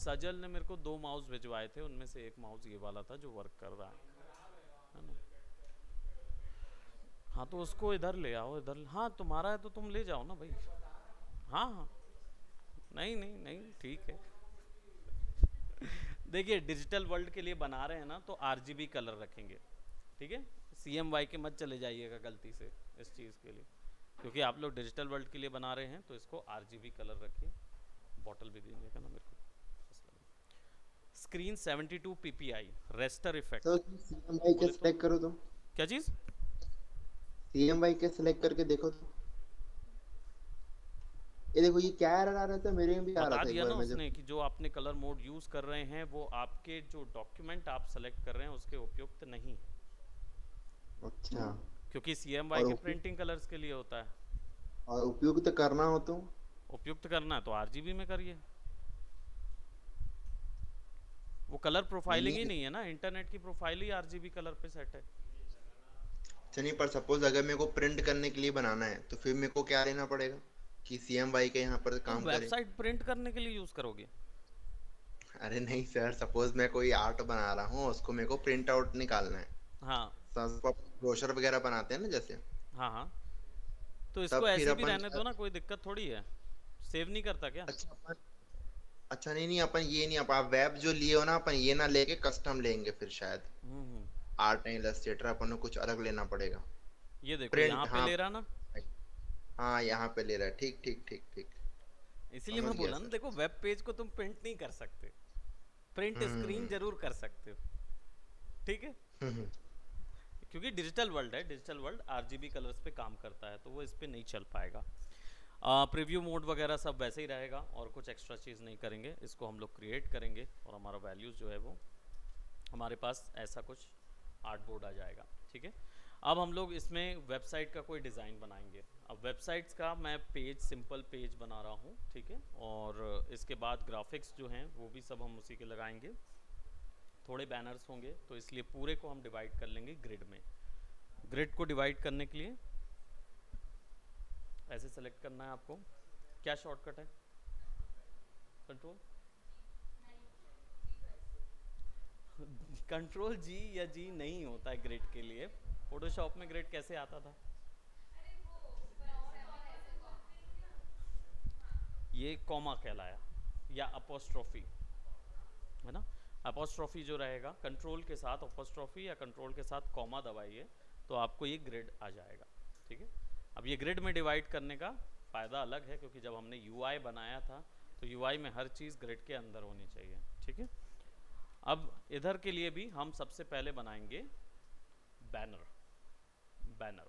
सजल ने मेरे को 2 माउस भिजवाए थे, उनमें से एक माउस ये वाला था जो वर्क कर रहा है ना। हाँ तो उसको इधर ले आओ, इधर। हाँ तुम्हारा है तो तुम ले जाओ ना भाई। हाँ हाँ, नहीं नहीं नहीं, ठीक है। देखिए डिजिटल वर्ल्ड के लिए बना रहे हैं ना, तो आरजीबी कलर रखेंगे, ठीक है। CMY के मत चले जाइएगा गलती से इस चीज़ के लिए, क्योंकि आप लोग डिजिटल वर्ल्ड के लिए बना रहे हैं, तो इसको RGB कलर रखिए। बॉटल भी दीजिएगा ना मेरे को। स्क्रीन 72 ppi रेस्टर तो इफेक्ट। CMY के बोले तो सिलेक्ट करो तो, क्या चीज़? CMY के सिलेक्ट करके देखो तो। ये देखो, ये क्या एरर आ रहा था, मेरे में भी आ रहा बता था एक दिया बार ना मैं उसने जब। कि जो आपने कलर मोड यूज़ कर रहे हैं वो आपके जो डॉक्यूमेंट आप सेलेक्ट कर रहे हैं उसके उपयुक्त नहीं है, अच्छा। क्योंकि CMY और के प्रिंटिंग कलर्स के लिए होता है। और उपयुक्त करना हो तो। उपयुक्त करना है तो RGB में करिए। वो कलर प्रोफाइलिंग ही नहीं, नहीं है ना, इंटरनेट की प्रोफाइल ही RGB कलर पे सेट है। चलिए, पर सपोज अगर मेरे को प्रिंट करने के लिए बनाना है तो फिर मेरे को क्या लेना पड़ेगा कि CMY के यहाँ पर तुम काम करे। वेबसाइट प्रिंट करने के लिए यूज़ करोगे? अरे नहीं सर, सपोज मैं कोई आर्ट बना रहा हूँ, उसको मेरे को प्रिंट आउट निकालना है। हाँ ब्रोशर वगैरह बनाते हैं ना जैसे, हाँ हाँ, तो इसको तब फिर ऐसे भी अपन रहने दो ना, कोई दिक्कत थोड़ी है। सेव नहीं करता क्या? अच्छा अपन, अच्छा नहीं नहीं, अपन ये नहीं, आप वेब जो लिए हो ना, अपन ये ना लेके कस्टम लेंगे फिर शायद। हम्म। आर्ट एंड इलस्ट्रेटर अपन को कुछ अलग लेना पड़ेगा। ये देखो यहाँ प्रिंट, पे हाँ। ले रहा ना। हाँ यहाँ पे ले रहा है, ठीक ठीक ठीक ठीक। इसीलिए समझ मैं गया बोला ना, सर। देखो वेब पेज को तुम प्रिंट नहीं कर सकते, प्रिंट स्क्रीन हम्म जरूर कर सकते हो, ठीक है। हम्म। क्योंकि डिजिटल वर्ल्ड है, डिजिटल वर्ल्ड RGB कलर्स पे काम करता है, तो वो इस पे नहीं चल पाएगा। प्रीव्यू मोड वगैरह सब वैसे ही रहेगा, और कुछ एक्स्ट्रा चीज़ नहीं करेंगे। इसको हम लोग क्रिएट करेंगे और हमारा वैल्यूज़ जो है वो हमारे पास ऐसा कुछ आर्ट बोर्ड आ जाएगा, ठीक है। अब हम लोग इसमें वेबसाइट का कोई डिज़ाइन बनाएंगे। अब वेबसाइट्स का मैं पेज, सिंपल पेज बना रहा हूँ, ठीक है। और इसके बाद ग्राफिक्स जो हैं वो भी सब हम उसी के लगाएंगे। थोड़े बैनर्स होंगे, तो इसलिए पूरे को हम डिवाइड कर लेंगे ग्रिड में। ग्रिड को डिवाइड करने के लिए ऐसे सेलेक्ट करना है आपको। क्या शॉर्टकट है? कंट्रोल कंट्रोल G या G नहीं होता है ग्रिड के लिए। फोटोशॉप में ग्रिड कैसे आता था? ये कॉमा कहलाया, या अपोस्ट्रोफी, है ना। अपोस्ट्रोफी जो रहेगा, कंट्रोल के साथ अपोस्ट्रोफी या कंट्रोल के साथ कॉमा दबाइए, तो आपको ये ग्रिड आ जाएगा, ठीक है। अब ये ग्रिड में डिवाइड करने का फ़ायदा अलग है, क्योंकि जब हमने UI बनाया था तो UI में हर चीज़ ग्रिड के अंदर होनी चाहिए, ठीक है। अब इधर के लिए भी हम सबसे पहले बनाएंगे बैनर। बैनर,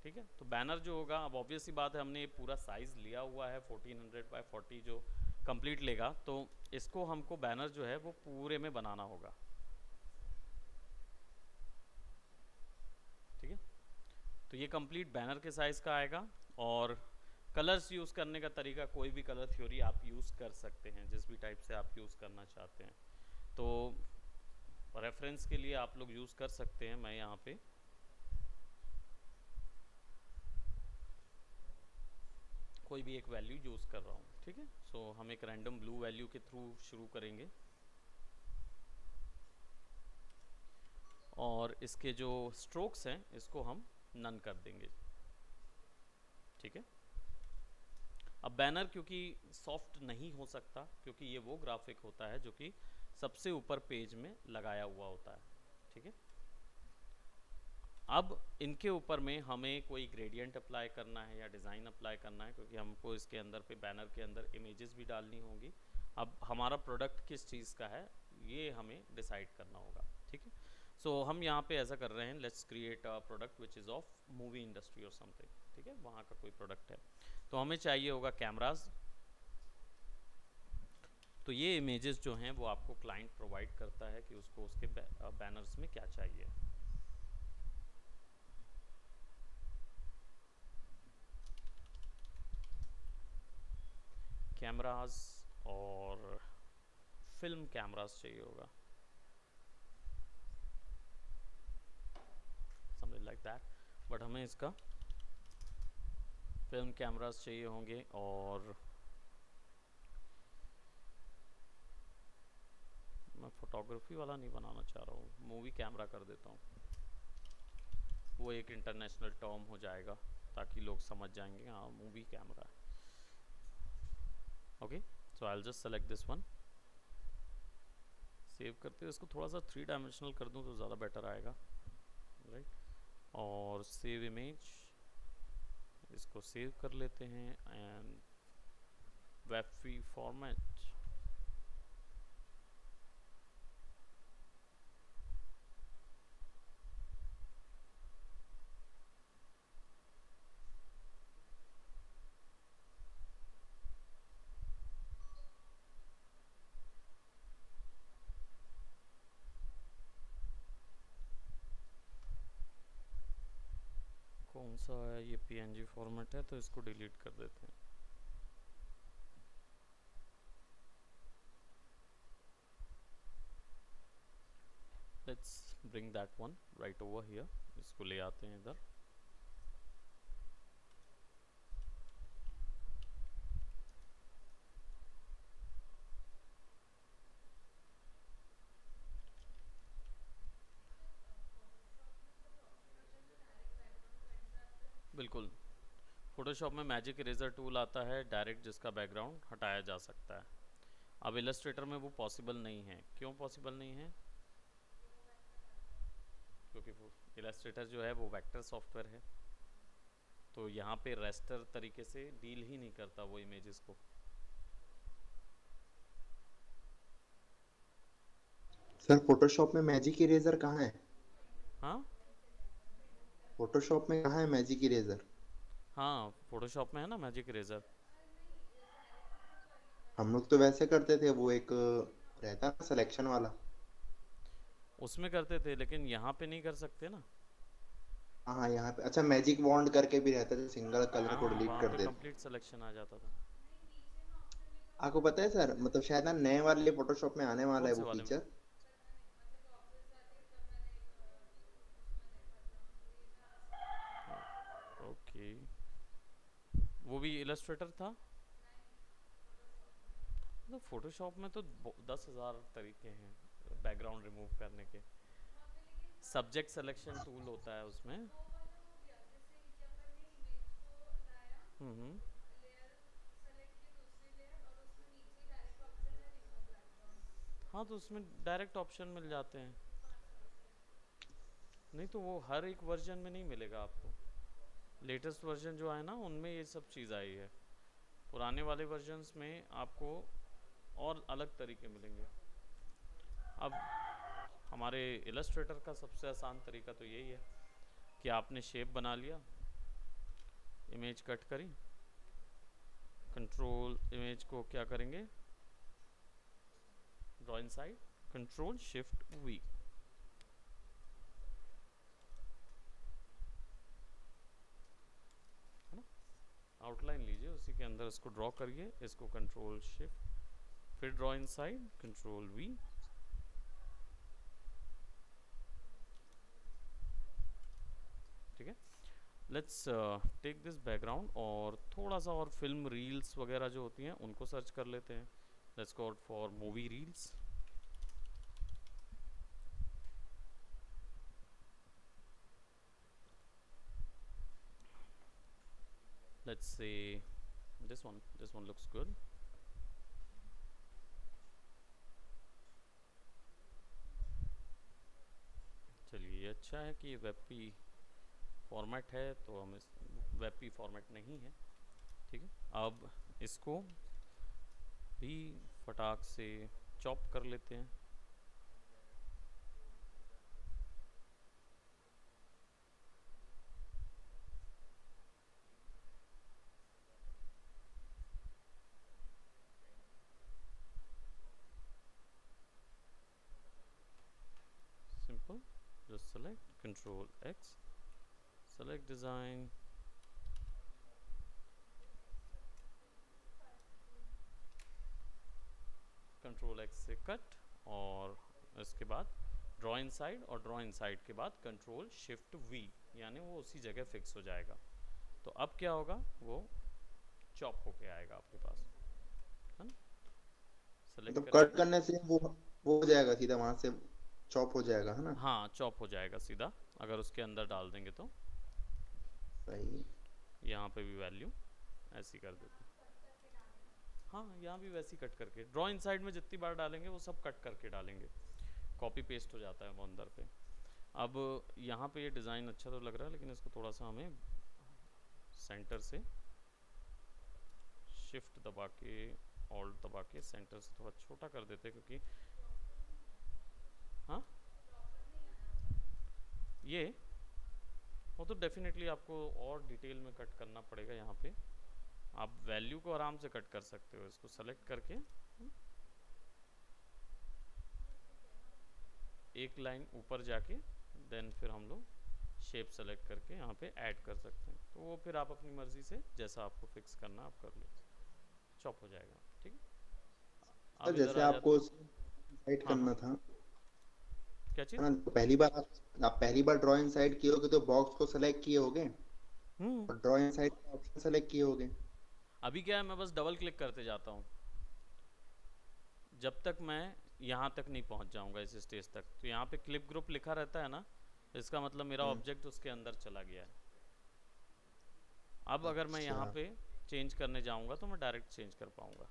ठीक है। तो बैनर जो होगा, अब ऑब्वियस सी बात है, हमने ये पूरा साइज़ लिया हुआ है 1400 by 40 जो कंप्लीट लेगा, तो इसको हमको बैनर जो है वो पूरे में बनाना होगा, ठीक है। तो ये कंप्लीट बैनर के साइज़ का आएगा। और कलर्स यूज़ करने का तरीका, कोई भी कलर थ्योरी आप यूज़ कर सकते हैं, जिस भी टाइप से आप यूज़ करना चाहते हैं। तो रेफरेंस के लिए आप लोग यूज़ कर सकते हैं। मैं यहाँ पे कोई भी एक वैल्यू यूज़ कर रहा हूँ, ठीक है। सो हम एक रैंडम ब्लू वैल्यू के थ्रू शुरू करेंगे, और इसके जो स्ट्रोक्स हैं इसको हम नन कर देंगे, ठीक है। अब बैनर क्योंकि सॉफ्ट नहीं हो सकता, क्योंकि ये वो ग्राफिक होता है जो कि सबसे ऊपर पेज में लगाया हुआ होता है, ठीक है। अब इनके ऊपर में हमें कोई ग्रेडियंट अप्लाई करना है या डिज़ाइन अप्लाई करना है, क्योंकि हमको इसके अंदर पे बैनर के अंदर इमेजेस भी डालनी होंगी। अब हमारा प्रोडक्ट किस चीज़ का है ये हमें डिसाइड करना होगा, ठीक है। सो हम यहाँ पे ऐसा कर रहे हैं, let's create a product which is of movie industry और समथिंग, ठीक है। वहाँ का कोई प्रोडक्ट है, तो हमें चाहिए होगा कैमराज। तो ये इमेजेस जो हैं वो आपको क्लाइंट प्रोवाइड करता है कि उसको उसके बैनर्स में क्या चाहिए। कैमरास और फिल्म कैमरास चाहिए होगा, समथिंग लाइक दैट। बट हमें इसका फिल्म कैमरास चाहिए होंगे। और फोटोग्राफी वाला नहीं बनाना चाह रहा हूँ, मूवी कैमरा कर देता हूँ। वो एक इंटरनेशनल टर्म हो जाएगा ताकि लोग समझ जाएंगे हाँ मूवी कैमरा है। Okay, so I will just select this one. Save करते हुए इसको थोड़ा सा 3 डायमेंशनल कर दूँ तो ज़्यादा बेटर आएगा, राइट। और सेव इमेज, इसको सेव कर लेते हैं एंड वेब फ्री फॉर्मेट। कौन सा है ये, पीएनजी फॉर्मेट है तो इसको डिलीट कर देते हैं। Let's bring that one right over here, इसको ले आते हैं इधर। बिल्कुल, फोटोशॉप में मैजिक इरेजर टूल आता है डायरेक्ट, जिसका बैकग्राउंड हटाया जा सकता है। अब इलस्ट्रेटर में वो पॉसिबल नहीं है। क्यों पॉसिबल नहीं है? क्योंकि इलस्ट्रेटर जो है वो वेक्टर सॉफ्टवेयर है, तो यहाँ पे रेस्टर तरीके से डील ही नहीं करता वो इमेजेस को। सर फोटोशॉप में मैजिक इरेजर कहाँ है? हाँ फोटोशॉप में कहाँ है मैजिक इरेजर? हाँ, फोटोशॉप में है ना मैजिक इरेजर। हम लोग तो वैसे करते थे, वो एक रहता ना सिलेक्शन वाला। उसमें करते थे लेकिन यहाँ पे नहीं कर सकते ना। हाँ हाँ, यहाँ पे अच्छा मैजिक वॉन्ड करके भी रहता है, सिंगल कलर को हाँ, डिलीट वहाँ कर पे देता है। कंप्लीट सिलेक्शन आ जाता था। आपको पता है सर, मतलब शायद ना नए वाले फोटोशॉप में आने वाला कौन है से वो वाले में? फीचर। ओके, वो भी इलस्ट्रेटर था। तो फोटोशॉप में तो 10,000 तरीके हैं बैकग्राउंड रिमूव करने के। सब्जेक्ट सिलेक्शन टूल होता है उसमें। हम्म। हाँ, तो उसमें डायरेक्ट ऑप्शन मिल जाते हैं। नहीं तो वो हर एक वर्जन में नहीं मिलेगा आपको। लेटेस्ट वर्जन जो आए ना उनमें ये सब चीज़ आई है, पुराने वाले वर्जन्स में आपको और अलग तरीके मिलेंगे। अब हमारे इलस्ट्रेटर का सबसे आसान तरीका तो यही है कि आपने शेप बना लिया, इमेज कट करी, कंट्रोल इमेज को क्या करेंगे, draw inside, control shift we, है ना। आउटलाइन लीजिए, उसी के अंदर इसको ड्रॉ करिए, इसको कंट्रोल शिफ्ट, फिर ड्रॉ इनसाइड, कंट्रोल वी। ठीक है, लेट्स टेक दिस बैकग्राउंड और थोड़ा सा और फिल्म रील्स वगैरह जो होती हैं उनको सर्च कर लेते हैं। Let's go for movie reels. Let's say this one looks good. चलिए, ये अच्छा है कि वेब पी फॉर्मेट है, तो हम इस वेब पी फॉर्मेट नहीं है। ठीक है, अब इसको भी फटाक से चॉप कर लेते हैं। Simple, just select control X, select design, control X से कट, और इसके बाद ड्रॉ इनसाइड, और ड्रॉ इनसाइड के बाद कंट्रोल शिफ्ट V, यानी वो उसी जगह फिक्स हो जाएगा। तो अब क्या होगा, वो चॉप होके आएगा आपके पास, है ना। सेलेक्ट मतलब कट करेंगे। करने से वो वो हो जाएगा सीधा वहां से, चॉप हो जाएगा है ना। हाँ चॉप हो जाएगा सीधा, अगर उसके अंदर डाल देंगे तो। सही। यहाँ पे भी वैल्यू ऐसी कर देते हैं। हाँ यहाँ भी वैसी कट करके, ड्रॉ इनसाइड में जितनी बार डालेंगे वो सब कट करके डालेंगे, कॉपी पेस्ट हो जाता है वो अंदर पे। अब यहाँ पे ये डिज़ाइन अच्छा तो लग रहा है, लेकिन इसको थोड़ा सा हमें सेंटर से शिफ्ट दबा के, ऑल्ट दबा के सेंटर से थोड़ा छोटा कर देते हैं, क्योंकि हाँ ये वो तो डेफिनेटली आपको और डिटेल में कट करना पड़ेगा। यहाँ पे आप वैल्यू को आराम से कट कर सकते हो, इसको सेलेक्ट करके एक लाइन ऊपर जाके, देन फिर हम लोग शेप सेलेक्ट करके यहाँ पे ऐड कर सकते हैं। तो वो फिर आप अपनी मर्ज़ी से जैसा आपको फिक्स करना आप कर लो, चॉप हो जाएगा। ठीक है, सर अब इधर जैसे आ आपको जाते हैं। साइड हाँ हाँ, करना था क्या है चीज़? ना, तो पहली बार आप पहली बार ड्राइंग साइड किए होगे तो बॉक्स को सेलेक्ट किए होगे, हम्म। और ड्राइंग साइड का ऑप्शन सेलेक्ट किए होगे। अभी क्या है, मैं बस डबल क्लिक करते जाता हूँ जब तक मैं यहाँ तक नहीं पहुँच जाऊँगा, इस स्टेज तक। तो यहाँ पे क्लिप ग्रुप लिखा रहता है ना, इसका मतलब मेरा हम्म। ऑब्जेक्ट उसके अंदर चला गया है। अब अगर मैं अच्छा, यहाँ पे चेंज करने जाऊँगा तो मैं डायरेक्ट चेंज कर पाऊँगा।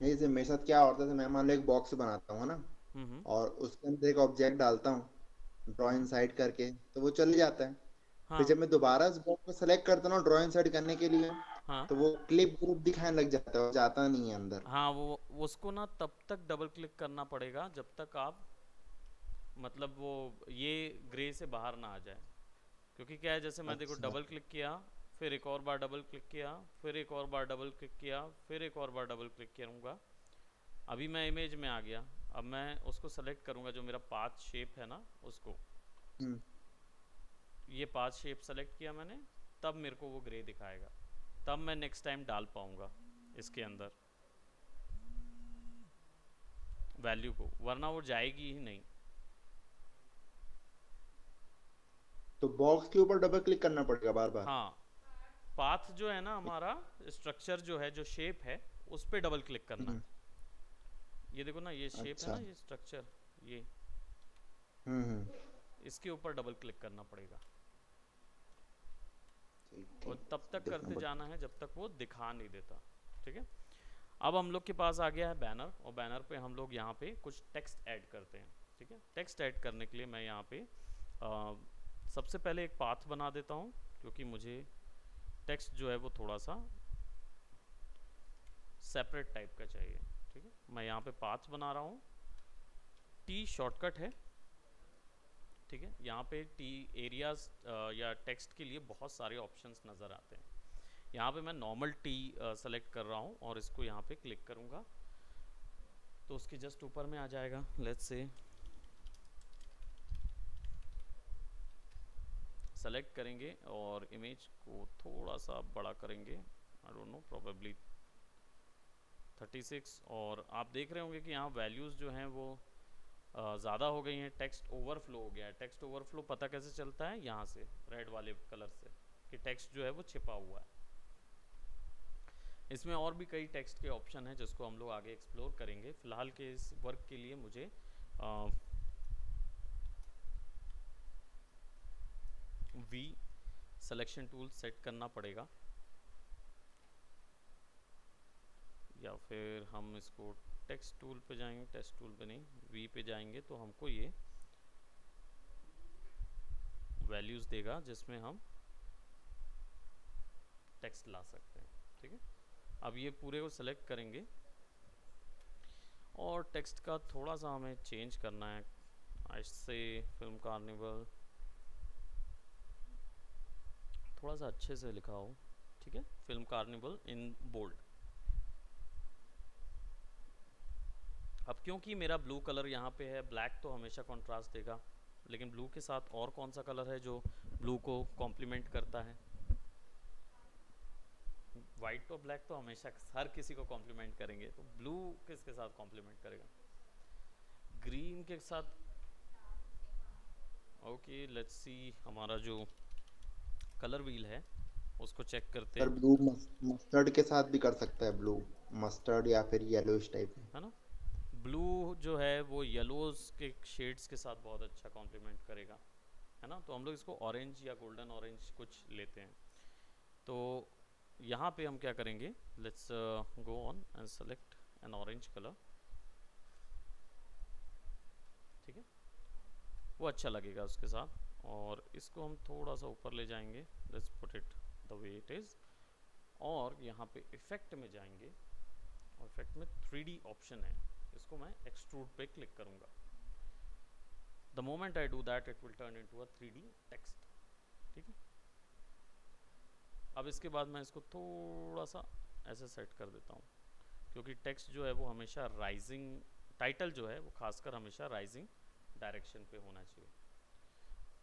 नहीं से मेरे साथ क्या होता है, मैं मान लो एक बॉक्स बनाता हूँ है ना, हम्म। और उसके अंदर एक ऑब्जेक्ट डालता हूँ ड्राइंग हम्म। साइड करके, तो वो चल जाता है। फिर हाँ जब मैं दोबारा उस बॉक्स को सेलेक्ट करता हूँ ड्राइंग साइड करने के लिए, हाँ तो वो क्लिप ग्रुप दिखाने लग जाता है, वो जाता नहीं है अंदर। हाँ, वो उसको ना तब तक डबल क्लिक करना पड़ेगा जब तक आप, मतलब वो ये ग्रे से बाहर ना आ जाए। क्योंकि क्या है, जैसे मैं देखो अच्छा। डबल क्लिक किया, फिर एक और बार डबल क्लिक किया, फिर एक और बार डबल क्लिक किया, फिर एक और बार डबल क्लिक करूँगा, अभी मैं इमेज में आ गया। अब मैं उसको सेलेक्ट करूँगा जो मेरा पाथ शेप है ना उसको, हम्म। ये पाथ शेप सेलेक्ट किया मैंने, तब मेरे को वो ग्रे दिखाएगा, तब मैं नेक्स्ट टाइम डाल पाऊँगा इसके अंदर वैल्यू को, वरना वो जाएगी ही नहीं। तो बॉक्स के ऊपर डबल क्लिक करना पड़ेगा बार बार। हाँ, पाथ जो है ना हमारा, स्ट्रक्चर जो है, जो शेप है, उस पर डबल क्लिक करना हम्म। है। ये देखो ना, ये शेप है अच्छा। ना, ये स्ट्रक्चर, ये हम्म। इसके ऊपर डबल क्लिक करना पड़ेगा, ठीक और ठीक, तब तक देखना करते पड़ेगा। जाना है जब तक वो दिखा नहीं देता। ठीक है, अब हम लोग के पास आ गया है बैनर, और बैनर पे हम लोग यहाँ पे कुछ टेक्स्ट ऐड करते हैं। ठीक है, टेक्स्ट ऐड करने के लिए मैं यहाँ पे सबसे पहले एक पाथ बना देता हूँ, क्योंकि मुझे टेक्स्ट जो है वो थोड़ा सा सेपरेट टाइप का चाहिए। ठीक है, मैं यहाँ पे पाथ बना रहा हूँ, टी शॉर्टकट है। ठीक है, यहाँ पे टी एरियाज या टेक्स्ट के लिए बहुत सारे ऑप्शंस नज़र आते हैं। यहाँ पे मैं नॉर्मल टी सेलेक्ट कर रहा हूँ और इसको यहाँ पे क्लिक करूँगा तो उसके जस्ट ऊपर में आ जाएगा। लेट्स से सेलेक्ट करेंगे और इमेज को थोड़ा सा बड़ा करेंगे, आई डोंट नो, प्रोबेबली 36। और आप देख रहे होंगे कि यहाँ वैल्यूज़ जो हैं वो ज़्यादा हो गई हैं, टेक्स्ट ओवरफ्लो हो गया है। टेक्स्ट ओवरफ्लो पता कैसे चलता है, यहाँ से रेड वाले कलर से, कि टेक्स्ट जो है वो छिपा हुआ है। इसमें और भी कई टेक्स्ट के ऑप्शन हैं जिसको हम लोग आगे एक्सप्लोर करेंगे। फ़िलहाल के इस वर्क के लिए मुझे वी सिलेक्शन टूल सेट करना पड़ेगा, या फिर हम इसको टेक्स्ट टूल पे जाएंगे, टेक्स्ट टूल पे नहीं, वी पे जाएंगे तो हमको ये वैल्यूज़ देगा जिसमें हम टेक्स्ट ला सकते हैं। ठीक है, अब ये पूरे को सेलेक्ट करेंगे और टेक्स्ट का थोड़ा सा हमें चेंज करना है। ऐसे फिल्म कार्निवल थोड़ा सा अच्छे से लिखा हो। ठीक है, फिल्म कार्निवल इन बोल्ड। अब क्योंकि मेरा ब्लू कलर यहाँ पे है, ब्लैक तो हमेशा कॉन्ट्रास्ट देगा, लेकिन ब्लू के साथ और कौन सा कलर है जो ब्लू को कॉम्प्लीमेंट करता है? वाइट और ब्लैक तो हमेशा हर किसी को कॉम्प्लीमेंट करेंगे, तो ब्लू किसके साथ कॉम्प्लीमेंट करेगा? ग्रीन के साथ। ओके, लेट्स सी, हमारा जो कलर व्हील है उसको चेक करते सर हैं। ब्लू मस्टर्ड के साथ भी कर सकता है, ब्लू मस्टर्ड या फिर येलोइश टाइप में। है ना, ब्लू जो है वो येलोज के शेड्स के साथ बहुत अच्छा कॉम्प्लीमेंट करेगा, है ना। तो हम लोग इसको ऑरेंज या गोल्डन ऑरेंज कुछ लेते हैं। तो यहाँ पे हम क्या करेंगे, let's go on and select N orange colour, ठीक है, वो अच्छा लगेगा उसके साथ। और इसको हम थोड़ा सा ऊपर ले जाएंगे, let's put it the way it is. और यहाँ पे इफेक्ट में जाएंगे, और इफेक्ट में 3D ऑप्शन है, इसको मैं एक्सट्रूड पे क्लिक करूँगा। The moment I do that it will turn into a 3D text, ठीक है। अब इसके बाद मैं इसको थोड़ा सा ऐसे सेट कर देता हूँ, क्योंकि टेक्स्ट जो है वो हमेशा राइजिंग, टाइटल जो है वो खासकर हमेशा राइजिंग डायरेक्शन पे होना चाहिए।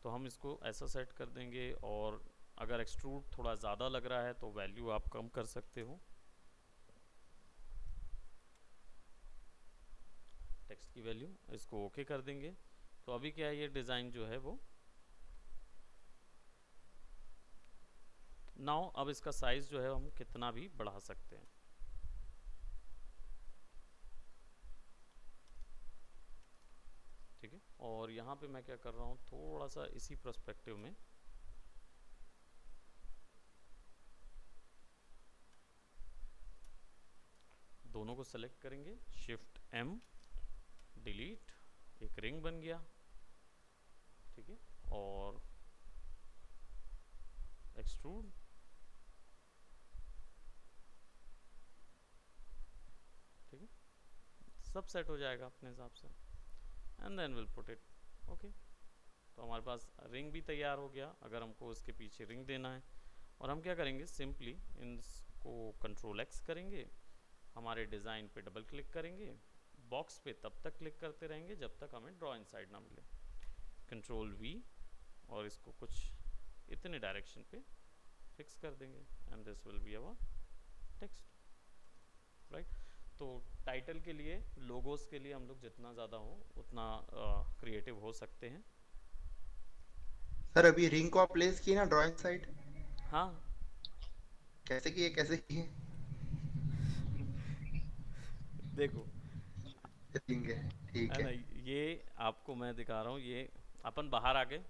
तो हम इसको ऐसा सेट कर देंगे, और अगर एक्सट्रूड थोड़ा ज़्यादा लग रहा है तो वैल्यू आप कम कर सकते हो। टेक्स्ट की वैल्यू इसको ओके कर देंगे। तो अभी क्या है, ये डिज़ाइन जो है वो नाउ, अब इसका साइज़ जो है हम कितना भी बढ़ा सकते हैं, ठीक है। और यहाँ पे मैं क्या कर रहा हूँ, थोड़ा सा इसी पर्सपेक्टिव में दोनों को सेलेक्ट करेंगे, शिफ्ट एम, डिलीट, एक रिंग बन गया, ठीक है। और एक्सट्रूड, ठीक है, सब सेट हो जाएगा अपने हिसाब से, and then will put it okay. तो हमारे पास रिंग भी तैयार हो गया। अगर हमको उसके पीछे रिंग देना है, और हम क्या करेंगे, सिंपली इनको कंट्रोल एक्स करेंगे, हमारे डिज़ाइन पे डबल क्लिक करेंगे, बॉक्स पे तब तक क्लिक करते रहेंगे जब तक हमें ड्रॉ इनसाइड ना मिले, कंट्रोल वी, और इसको कुछ इतने डायरेक्शन पे फिक्स कर देंगे, and this will be our text, right. तो टाइटल के लिए, लोगोस के लिए हम लोग जितना ज़्यादा हो उतना क्रिएटिव हो सकते हैं। सर अभी रिंग को आप प्लेस किए ना ड्राइंग साइड, हाँ, कैसे किए कैसे किए? देखो, रिंग है, ठीक है है। ना, ये आपको मैं दिखा रहा हूँ, ये अपन बाहर आ गए,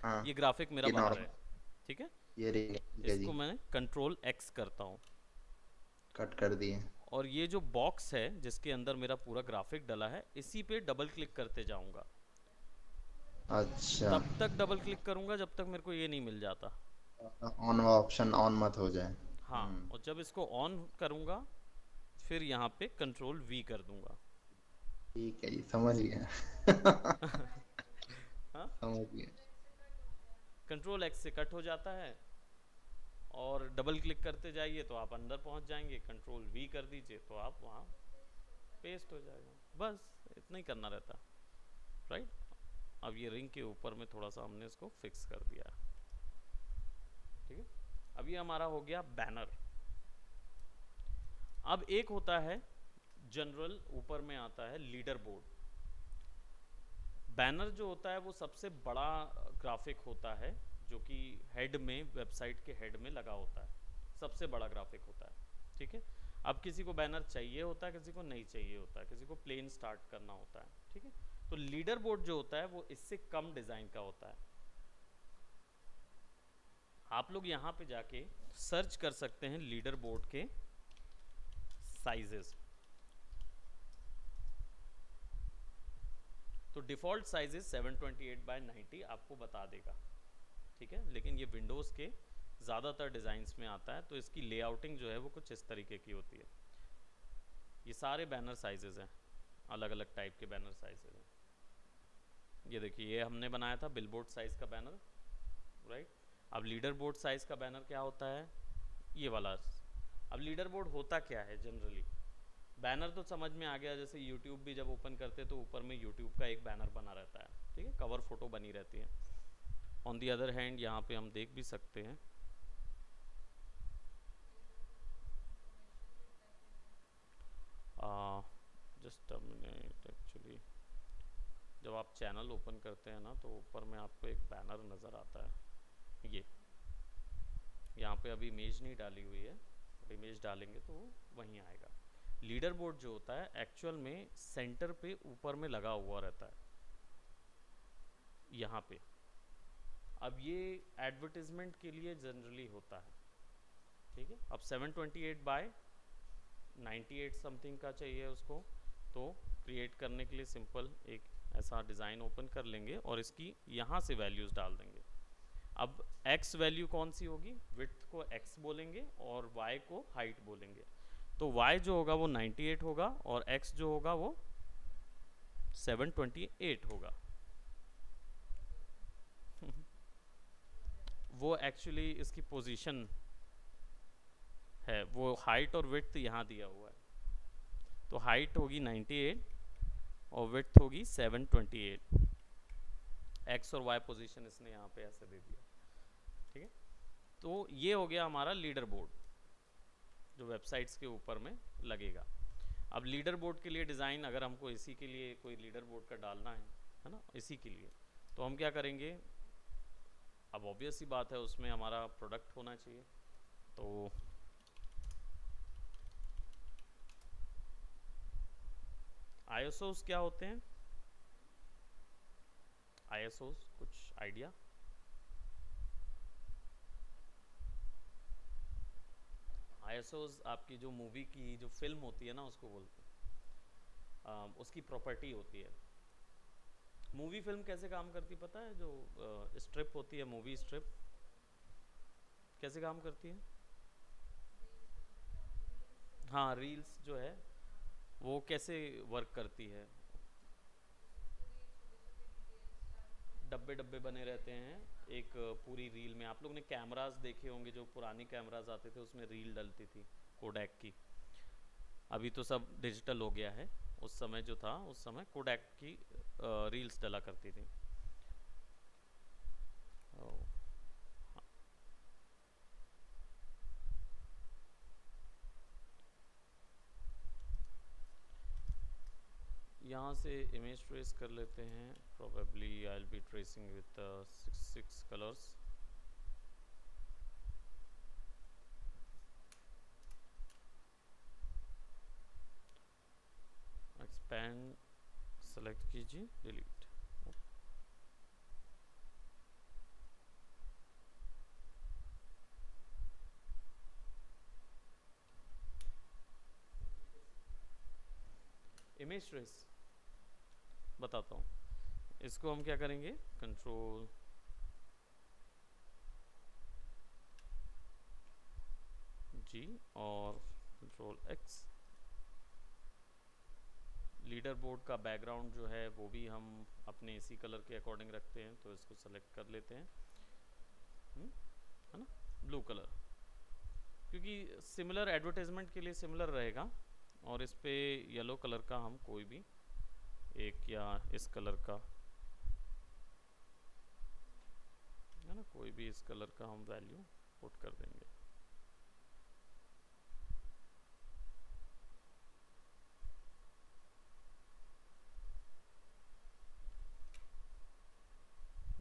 हाँ, ये ग्राफिक मेरा ये बाहर नॉर्मल, है, ठीक है। ये रिंग है, ठीक है जी। इसको मैं कंट्रोल एक्स करता हूँ, कट कर दिए। और ये जो बॉक्स है जिसके अंदर मेरा पूरा ग्राफिक डला है, इसी पे डबल क्लिक करते जाऊंगा। अच्छा, तब तक डबल क्लिक करूंगा जब तक मेरे को ये नहीं मिल जाता। ऑन ऑप्शन ऑन मत हो जाए। हाँ, और जब इसको ऑन करूंगा, फिर यहाँ पे कंट्रोल वी कर दूंगा। ठीक है जी, समझ गया। हाँ, समझ गया। कंट्रोल एक्स से कट हो जाता है, और डबल क्लिक करते जाइए तो आप अंदर पहुंच जाएंगे, कंट्रोल वी कर दीजिए तो आप वहाँ पेस्ट हो जाएगा। बस इतना ही करना रहता, राइट। अब ये रिंग के ऊपर में थोड़ा सा हमने इसको फिक्स कर दिया, ठीक है। अब ये हमारा हो गया बैनर। अब एक होता है जनरल, ऊपर में आता है लीडर बोर्ड। बैनर जो होता है वो सबसे बड़ा ग्राफिक होता है, जो कि हेड में, वेबसाइट के हेड में लगा होता है, सबसे बड़ा ग्राफिक होता है, ठीक है। अब किसी को बैनर चाहिए होता है, किसी को नहीं चाहिए होता है, किसी को प्लेन स्टार्ट करना होता है, ठीक है। तो लीडर बोर्ड जो होता है वो इससे कम डिज़ाइन का होता है। आप लोग यहाँ पे जाके सर्च कर सकते हैं लीडर बोर्ड के साइजेस। तो डिफ़ॉल्ट साइजेस 728 by 90 आपको बता देगा, ठीक है। लेकिन ये विंडोज़ के ज़्यादातर डिज़ाइंस में आता है, तो इसकी लेआउटिंग जो है वो कुछ इस तरीके की होती है। ये सारे बैनर साइजेस हैं, अलग अलग टाइप के बैनर साइजेस हैं। ये देखिए, ये हमने बनाया था बिलबोर्ड साइज़ का बैनर, राइट। अब लीडर बोर्ड साइज़ का बैनर क्या होता है, ये वाला। अब लीडर बोर्ड होता क्या है जनरली, बैनर तो समझ में आ गया, जैसे यूट्यूब भी जब ओपन करते तो ऊपर में यूट्यूब का एक बैनर बना रहता है, ठीक है, कवर फोटो बनी रहती है। ऑन दी अदर हैंड यहाँ पे हम देख भी सकते हैं, जस्ट अ मिनट, एक्चुअली जब आप चैनल ओपन करते हैं ना, तो ऊपर में आपको एक बैनर नज़र आता है। ये यहाँ पे अभी इमेज नहीं डाली हुई है, और इमेज डालेंगे तो वो वहीं आएगा। लीडर बोर्ड जो होता है एक्चुअल में सेंटर पे ऊपर में लगा हुआ रहता है, यहाँ पे। अब ये एडवर्टीजमेंट के लिए जनरली होता है, ठीक है। अब 728 बाय 98 समथिंग का चाहिए उसको, तो क्रिएट करने के लिए सिंपल एक ऐसा डिज़ाइन ओपन कर लेंगे और इसकी यहाँ से वैल्यूज़ डाल देंगे। अब x वैल्यू कौन सी होगी, विड्थ को x बोलेंगे और y को हाइट बोलेंगे। तो y जो होगा वो 98 होगा और x जो होगा वो 728 होगा। वो एक्चुअली इसकी पोजीशन है, वो हाइट और विड्थ यहाँ दिया हुआ है। तो हाइट होगी 98 और विड्थ होगी 728। एक्स और वाई पोजीशन इसने यहाँ पे ऐसे दे दिया, ठीक है। तो ये हो गया हमारा लीडर बोर्ड जो वेबसाइट्स के ऊपर में लगेगा। अब लीडर बोर्ड के लिए डिज़ाइन अगर हमको इसी के लिए कोई लीडर बोर्ड का डालना है ना, इसी के लिए, तो हम क्या करेंगे, अब ऑब्वियस सी बात है उसमें हमारा प्रोडक्ट होना चाहिए। तो आईएसओस क्या होते हैं, आईएसओस कुछ आइडिया? आईएसओस आपकी जो मूवी की जो फिल्म होती है ना उसको बोलते हैं, उसकी प्रॉपर्टी होती है। मूवी फिल्म कैसे काम करती पता है, जो स्ट्रिप होती है, मूवी स्ट्रिप कैसे काम करती है? हाँ, रील्स जो है वो कैसे वर्क करती है, डब्बे डब्बे बने रहते हैं एक पूरी रील में। आप लोग ने कैमरास देखे होंगे, जो पुरानी कैमरास आते थे उसमें रील डलती थी कोडैक की। अभी तो सब डिजिटल हो गया है, उस समय जो था उस समय कोडैक की रील्स डला करती थी। ओ, हाँ। यहाँ से इमेज ट्रेस कर लेते हैं, probably I will be tracing with 6 colours. Expand select कीजिए, डिलीट। इमेज ट्रेस बताता हूँ, इसको हम क्या करेंगे, कंट्रोल जी और कंट्रोल एक्स। लीडर बोर्ड का बैकग्राउंड जो है वो भी हम अपने इसी कलर के अकॉर्डिंग रखते हैं, तो इसको सेलेक्ट कर लेते हैं, है ना, ब्लू कलर, क्योंकि सिमिलर एडवर्टाइजमेंट के लिए सिमिलर रहेगा। और इस पे येलो कलर का हम कोई भी एक, या इस कलर का, है ना, कोई भी इस कलर का हम वैल्यू पुट कर देंगे।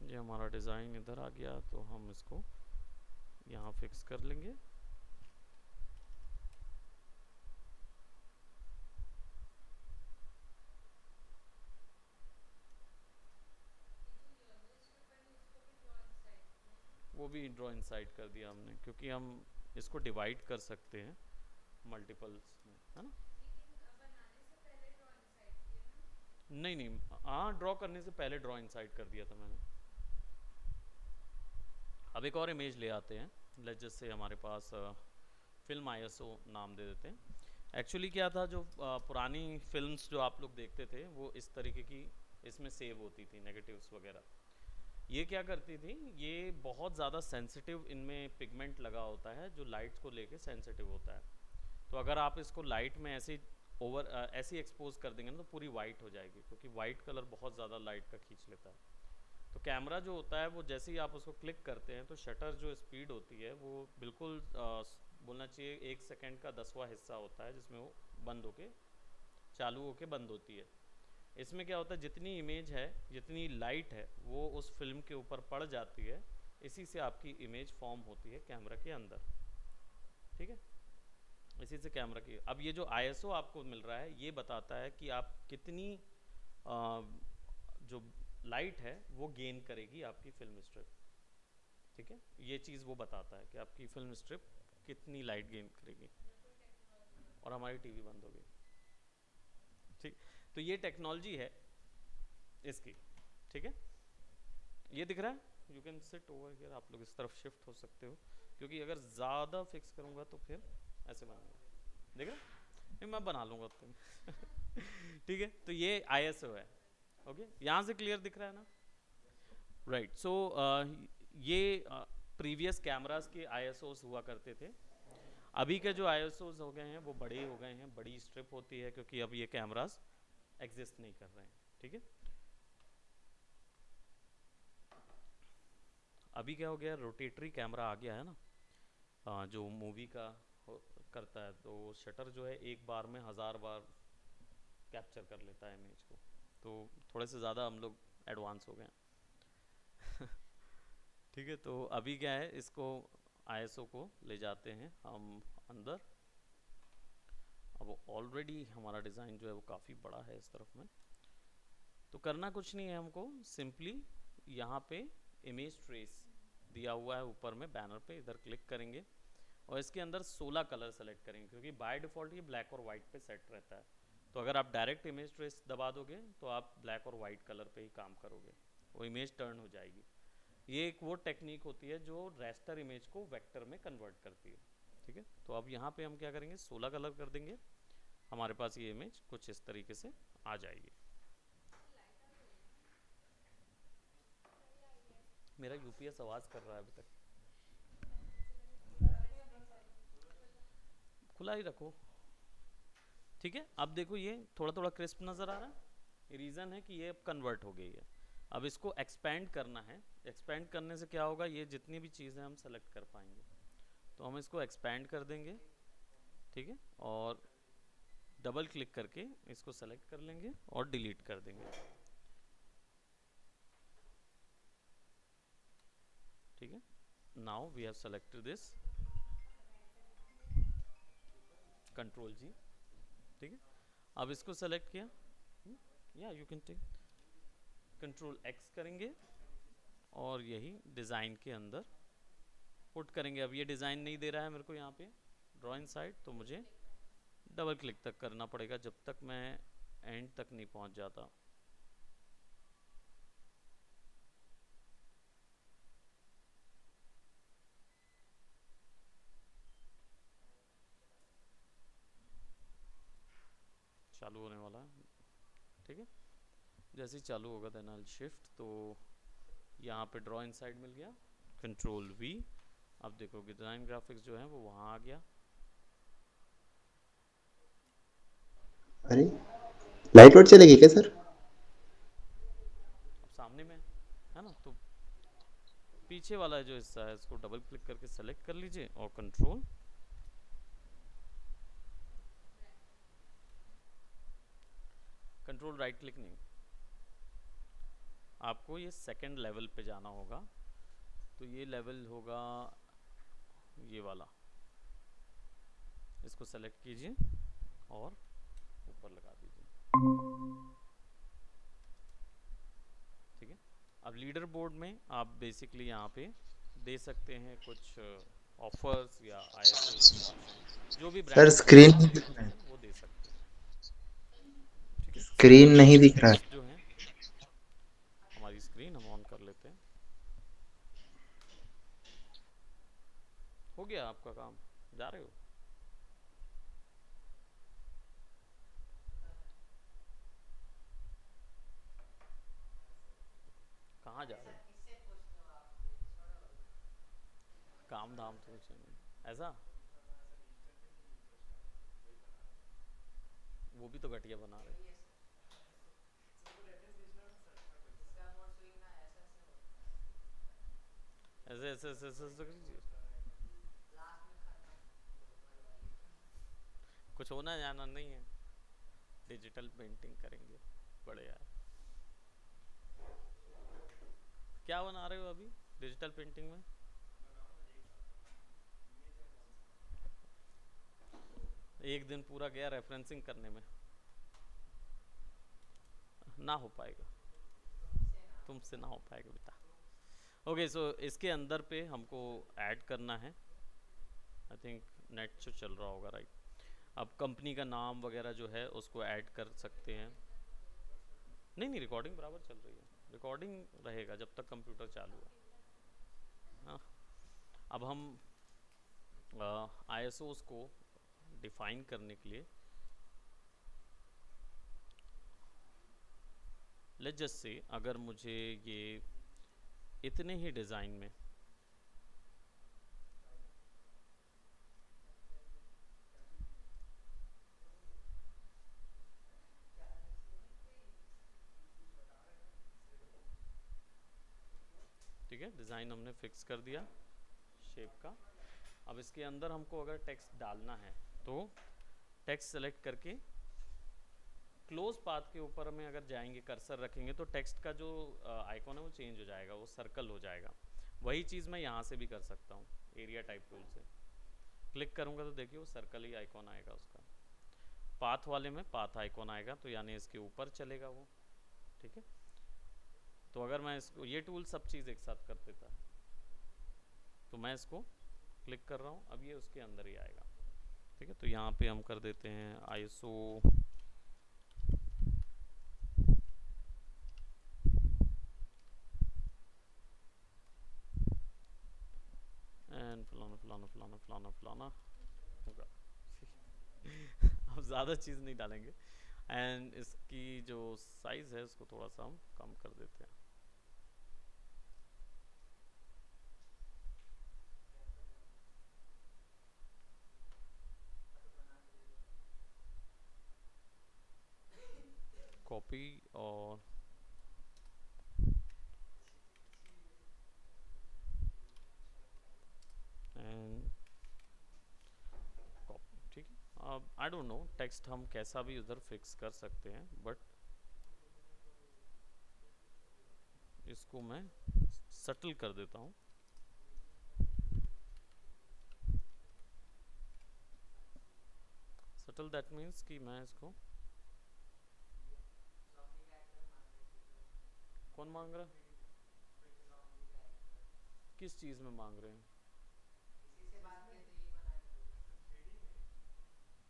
ये हमारा डिज़ाइन इधर आ गया, तो हम इसको यहाँ फिक्स कर लेंगे। वो भी ड्रॉ इनसाइड कर दिया हमने, क्योंकि हम इसको डिवाइड कर सकते हैं मल्टीपल्स में, है ना। नहीं नहीं, हाँ, ड्रॉ करने से पहले ड्रॉ इनसाइड कर दिया था मैंने। अब एक और इमेज ले आते हैं, लेट्स जस्ट से हमारे पास फिल्म आईएसओ नाम दे देते हैं। एक्चुअली क्या था, जो पुरानी फिल्म्स जो आप लोग देखते थे वो इस तरीके की इसमें सेव होती थी, नेगेटिव्स वगैरह। ये क्या करती थी, ये बहुत ज़्यादा सेंसिटिव, इनमें पिगमेंट लगा होता है जो लाइट्स को लेके सेंसिटिव होता है। तो अगर आप इसको लाइट में ऐसे ऐसे एक्सपोज कर देंगे ना, तो पूरी वाइट हो जाएगी, क्योंकि वाइट कलर बहुत ज़्यादा लाइट का खींच लेता है। तो कैमरा जो होता है वो जैसे ही आप उसको क्लिक करते हैं, तो शटर जो स्पीड होती है वो बिल्कुल बोलना चाहिए 1 सेकेंड का 10वां हिस्सा होता है, जिसमें वो बंद होके चालू होके बंद होती है। इसमें क्या होता है, जितनी इमेज है, जितनी लाइट है, वो उस फिल्म के ऊपर पड़ जाती है, इसी से आपकी इमेज फॉर्म होती है कैमरा के अंदर, ठीक है। इसी से कैमरा की अब ये जो आईएसओ आपको मिल रहा है ये बताता है कि आप कितनी जो लाइट है वो गेन करेगी आपकी फिल्म स्ट्रिप। ठीक है, ये चीज़ वो बताता है कि आपकी फिल्म स्ट्रिप कितनी लाइट गेन करेगी। और हमारी टीवी बंद हो गई। ठीक, तो ये टेक्नोलॉजी है इसकी। ठीक है, ये दिख रहा है, you can sit over here, आप लोग इस तरफ शिफ्ट हो सकते हो, क्योंकि अगर ज़्यादा फिक्स करूँगा तो फिर ऐसे बनेगा। देख रहे हैं? नहीं, मैं बना लूँगा तुम। ठीक है, तो ये आईएसओ है। ओके, यहाँ से क्लियर दिख रहा है ना? राइट, सो ये प्रीवियस कैमरास के आईएसओस हुआ करते थे। अभी के जो आईएसओस हो गए हैं वो बड़े हो गए हैं, बड़ी स्ट्रिप होती है, क्योंकि अब ये कैमरास एग्जिस्ट नहीं कर रहे हैं। ठीक है, अभी क्या हो गया, रोटेटरी कैमरा आ गया है ना, जो मूवी का करता है, तो शटर जो है एक बार में 1000 बार कैप्चर कर लेता है इमेज को। तो थोड़े से ज़्यादा हम लोग एडवांस हो गए हैं। ठीक है, तो अभी क्या है, इसको आईएसओ को ले जाते हैं हम अंदर। अब ऑलरेडी हमारा डिज़ाइन जो है वो काफ़ी बड़ा है इस तरफ में, तो करना कुछ नहीं है हमको, सिंपली यहाँ पे इमेज ट्रेस दिया हुआ है ऊपर में बैनर पे, इधर क्लिक करेंगे और इसके अंदर 16 कलर सेलेक्ट करेंगे, क्योंकि बाय डिफ़ॉल्ट ये ब्लैक और वाइट पे सेट रहता है। तो अगर आप डायरेक्ट इमेज ट्रेस दबा दोगे तो आप ब्लैक और वाइट कलर पे ही काम करोगे, वो इमेज टर्न हो जाएगी। ये एक वो टेक्निक होती है जो रेस्टर इमेज को वेक्टर में कन्वर्ट करती है। ठीक है, तो अब यहाँ पे हम क्या करेंगे, 16 कलर कर देंगे, हमारे पास ये इमेज कुछ इस तरीके से आ जाएगी। मेरा यूपीएस आवाज़ कर रहा है अभी तक, खुला ही रखो। ठीक है, अब देखो ये थोड़ा थोड़ा क्रिस्प नज़र आ रहा है, रीज़न है कि ये अब कन्वर्ट हो गई है। अब इसको एक्सपेंड करना है, एक्सपेंड करने से क्या होगा, ये जितनी भी चीज़ें हम सेलेक्ट कर पाएंगे, तो हम इसको एक्सपेंड कर देंगे। ठीक है, और डबल क्लिक करके इसको सेलेक्ट कर लेंगे और डिलीट कर देंगे। ठीक है, now we have selected this, control G. ठीक है, अब इसको सेलेक्ट किया, या you can take control X करेंगे और यही डिज़ाइन के अंदर पुट करेंगे। अब ये डिज़ाइन नहीं दे रहा है मेरे को यहाँ पे ड्राइंग साइड, तो मुझे डबल क्लिक तक करना पड़ेगा जब तक मैं एंड तक नहीं पहुँच जाता। चालू होने वाला है। ठीक है, जैसे ही चालू होगा देन आई शिफ्ट, तो यहाँ पे ड्रॉ इनसाइड मिल गया, कंट्रोल वी। अब देखो डिज़ाइन ग्राफिक्स जो है वो वहाँ आ गया। अरे लाइट वाइट चलेगी क्या सर? अब सामने में है ना, तो पीछे वाला जो हिस्सा है इसको डबल क्लिक करके सेलेक्ट कर लीजिए और कंट्रोल, कंट्रोल राइट क्लिक नहीं, आपको ये सेकंड लेवल पे जाना होगा। तो ये लेवल होगा ये वाला, इसको सेलेक्ट कीजिए और ऊपर लगा दीजिए। ठीक है, अब लीडर बोर्ड में आप बेसिकली यहाँ पे दे सकते हैं कुछ ऑफर्स या आईएसओ जो भी सर ब्रांडिंग स्क्रीन करना नहीं दिख चाहते रहा है, हैं वो दे सकते हैं। ठीक है, स्क्रीन सिमिलरली नहीं दिख रहा है। टेक्स्ट जो है, हमारी स्क्रीन हम ऑन कर लेते हैं। हो गया आपका काम, जा रहे हो? कहाँ जा रहे हो? काम धाम तो कुछ नहीं ऐसा, वो भी तो घटिया बना रहे। ऐसे ऐसे ऐसे ऐसे, ऐसे कीजिए। कुछ होना जाना नहीं है, डिजिटल पेंटिंग करेंगे बड़े यार। क्या बना रहे हो अभी डिजिटल पेंटिंग में? एक दिन पूरा गया रेफरेंसिंग करने में, ना हो पाएगा, तुमसे ना हो पाएगा बेटा। ओके सो इसके अंदर पे हमको ऐड करना है, आई थिंक नेट जो चल रहा होगा राइट। अब कंपनी का नाम वगैरह जो है उसको ऐड कर सकते हैं। नहीं नहीं, रिकॉर्डिंग बराबर चल रही है, रिकॉर्डिंग रहेगा जब तक कंप्यूटर चालू है। हाँ, अब हम ISOs को डिफाइन करने के लिए लेट्स जस्ट से अगर मुझे ये इतने ही डिज़ाइन में ठीक है, डिज़ाइन हमने फिक्स कर दिया शेप का। अब इसके अंदर हमको अगर टेक्स्ट डालना है तो टेक्स्ट सेलेक्ट करके क्लोज पाथ के ऊपर में अगर जाएंगे, कर्सर रखेंगे तो टेक्स्ट का जो आइकॉन है वो चेंज हो जाएगा, वो सर्कल हो जाएगा। वही चीज़ मैं यहाँ से भी कर सकता हूँ, एरिया टाइप टूल से क्लिक करूँगा तो देखिए वो सर्कल ही आइकॉन आएगा उसका। पाथ वाले में पाथ आइकॉन आएगा तो यानी इसके ऊपर चलेगा वो, ठीक है। तो अगर मैं इसको, ये टूल सब चीज़ एक साथ कर देता है, तो मैं इसको क्लिक कर रहा हूँ, अब ये उसके अंदर ही आएगा, ठीक है। तो यहाँ पे हम कर देते हैं ISO एंड फलाना फलाना फलाना फलाना फलाना होगा अब ज़्यादा चीज़ नहीं डालेंगे। एंड इसकी जो साइज़ है उसको थोड़ा सा हम कम कर देते हैं। कॉपी और एंड कॉपी, ठीक है। अब आई डोंट नो टेक्स्ट हम कैसा भी उधर फिक्स कर सकते हैं, बट इसको मैं सटल कर देता हूँ। सटल दैट मीन्स कि मैं इसको, कौन मांग रहा है, किस चीज़ में मांग रहे हैं?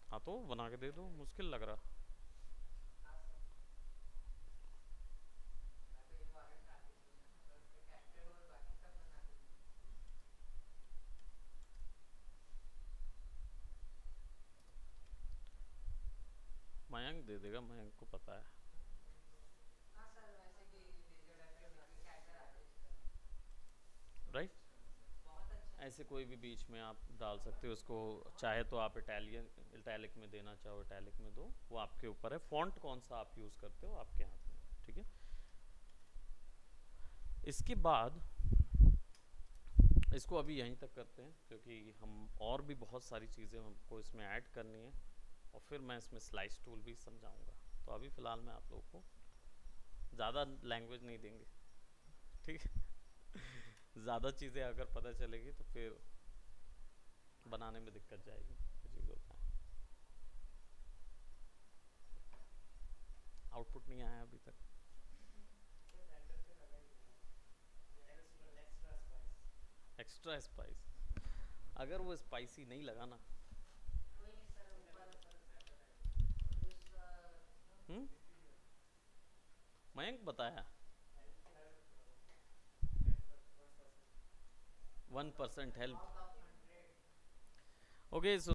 हाँ तो बना के दे दो, मुश्किल लग रहा। मयंक दे देगा, मयंक को पता है। राइट, ऐसे कोई भी बीच में आप डाल सकते हो उसको, चाहे तो आप इटालियन इटैलिक में देना चाहो इटैलिक में दो, वो आपके ऊपर है। फॉन्ट कौन सा आप यूज़ करते हो आपके हाथ में, ठीक है। इसके बाद इसको अभी यहीं तक करते हैं, क्योंकि हम और भी बहुत सारी चीज़ें हमको इसमें ऐड करनी है, और फिर मैं इसमें स्लाइस टूल भी समझाऊंगा। तो अभी फ़िलहाल मैं आप लोगों को ज़्यादा लैंग्वेज नहीं देंगे, ठीक है ज़्यादा चीज़ें अगर पता चलेगी तो फिर बनाने में दिक्कत जाएगी, ये चीज़ होता है। आउटपुट नहीं आया अभी तक। एक्स्ट्रा स्पाइस, अगर वो स्पाइसी नहीं लगा ना, हम्म, मयंक बताया 1% हेल्प। Okay so